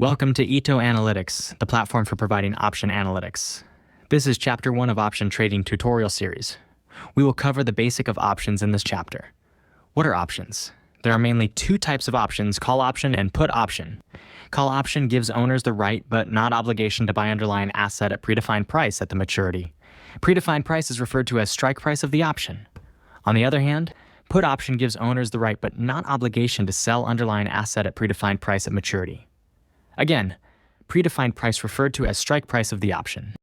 Welcome to Ito Analytics, the platform for providing option analytics. This is Chapter 1 of Option Trading Tutorial Series. We will cover the basic of options in this chapter. What are options? There are mainly two types of options, call option and put option. Call option gives owners the right but not obligation to buy underlying asset at predefined price at the maturity. Predefined price is referred to as strike price of the option. On the other hand, put option gives owners the right but not obligation to sell underlying asset at predefined price at maturity. Again, predefined price referred to as strike price of the option.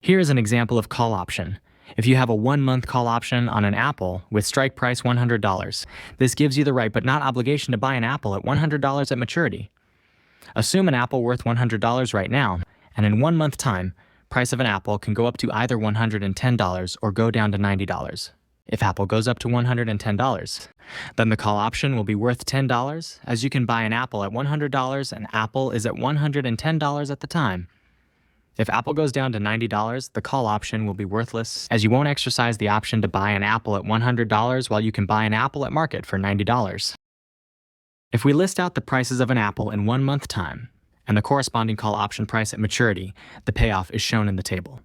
Here is an example of call option. If you have a 1-month call option on an apple with strike price $100, this gives you the right but not obligation to buy an apple at $100 at maturity. Assume an apple worth $100 right now, and in 1 month time, price of an apple can go up to either $110 or go down to $90. If apple goes up to $110, then the call option will be worth $10, as you can buy an apple at $100 and apple is at $110 at the time. If apple goes down to $90, the call option will be worthless, as you won't exercise the option to buy an apple at $100 while you can buy an apple at market for $90. If we list out the prices of an apple in 1 month time, and the corresponding call option price at maturity, the payoff is shown in the table.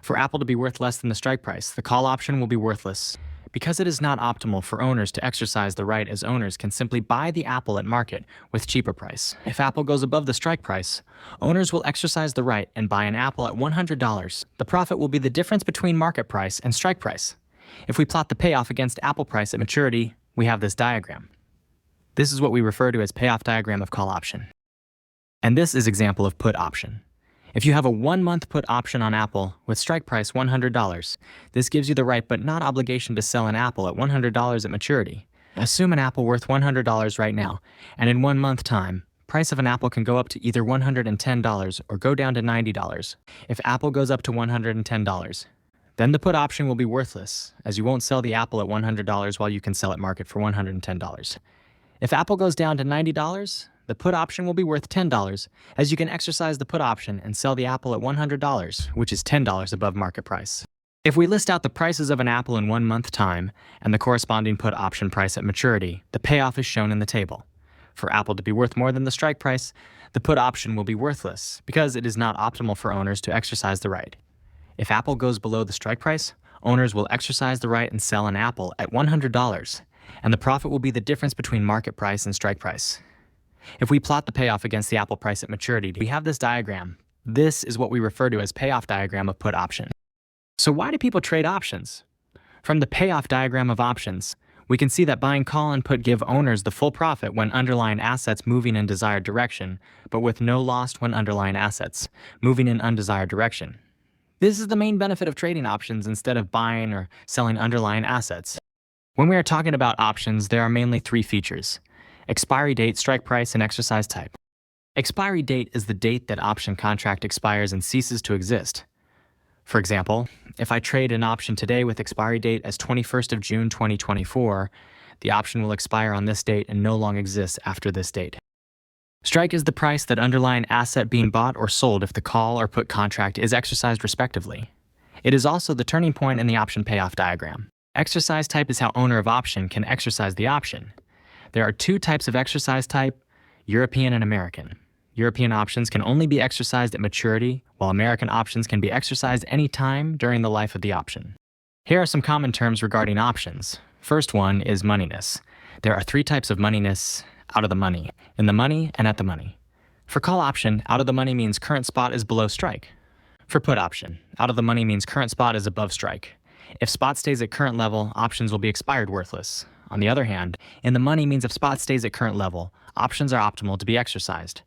For apple to be worth less than the strike price, the call option will be worthless, because it is not optimal for owners to exercise the right, as owners can simply buy the apple at market with cheaper price. If apple goes above the strike price, owners will exercise the right and buy an apple at $100. The profit will be the difference between market price and strike price. If we plot the payoff against apple price at maturity, we have this diagram. This is what we refer to as payoff diagram of call option. And this is example of put option. If you have a 1-month put option on apple with strike price $100, this gives you the right but not obligation to sell an apple at $100 at maturity. Assume an apple worth $100 right now, and in 1 month time, price of an apple can go up to either $110 or go down to $90. If apple goes up to $110, then the put option will be worthless, as you won't sell the apple at $100 while you can sell at market for $110. If apple goes down to $90, the put option will be worth $10, as you can exercise the put option and sell the apple at $100, which is $10 above market price. If we list out the prices of an apple in 1 month time and the corresponding put option price at maturity, the payoff is shown in the table. For apple to be worth more than the strike price, the put option will be worthless, because it is not optimal for owners to exercise the right. If apple goes below the strike price, owners will exercise the right and sell an apple at $100, and the profit will be the difference between market price and strike price. If we plot the payoff against the apple price at maturity, we have this diagram. This is what we refer to as payoff diagram of put option. So why do people trade options? From the payoff diagram of options, we can see that buying call and put give owners the full profit when underlying assets moving in desired direction, but with no loss when underlying assets moving in undesired direction. This is the main benefit of trading options instead of buying or selling underlying assets. When we are talking about options, there are mainly 3 features: expiry date, strike price, and exercise type. Expiry date is the date that option contract expires and ceases to exist. For example, if I trade an option today with expiry date as 21st of June 2024, the option will expire on this date and no longer exist after this date. Strike is the price that underlying asset being bought or sold if the call or put contract is exercised respectively. It is also the turning point in the option payoff diagram. Exercise type is how owner of option can exercise the option. There are 2 types of exercise type, European and American. European options can only be exercised at maturity, while American options can be exercised any time during the life of the option. Here are some common terms regarding options. First one is moneyness. There are 3 types of moneyness: out of the money, in the money, and at the money. For call option, out of the money means current spot is below strike. For put option, out of the money means current spot is above strike. If spot stays at current level, options will be expired worthless. On the other hand, in the money means if spot stays at current level, options are optimal to be exercised.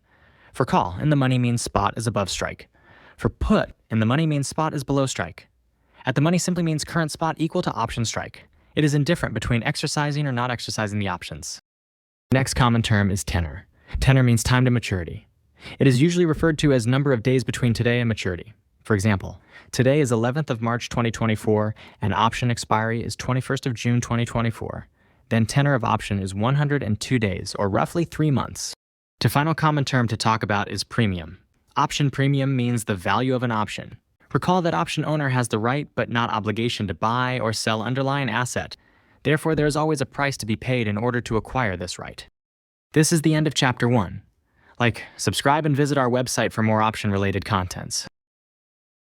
For call, in the money means spot is above strike. For put, in the money means spot is below strike. At the money simply means current spot equal to option strike. It is indifferent between exercising or not exercising the options. Next common term is tenor. Tenor means time to maturity. It is usually referred to as number of days between today and maturity. For example, today is 11th of March 2024 and option expiry is 21st of June 2024. Then tenor of option is 102 days, or roughly 3 months. The final common term to talk about is premium. Option premium means the value of an option. Recall that option owner has the right but not obligation to buy or sell underlying asset. Therefore, there is always a price to be paid in order to acquire this right. This is the end of Chapter 1. Like, subscribe and visit our website for more option-related contents.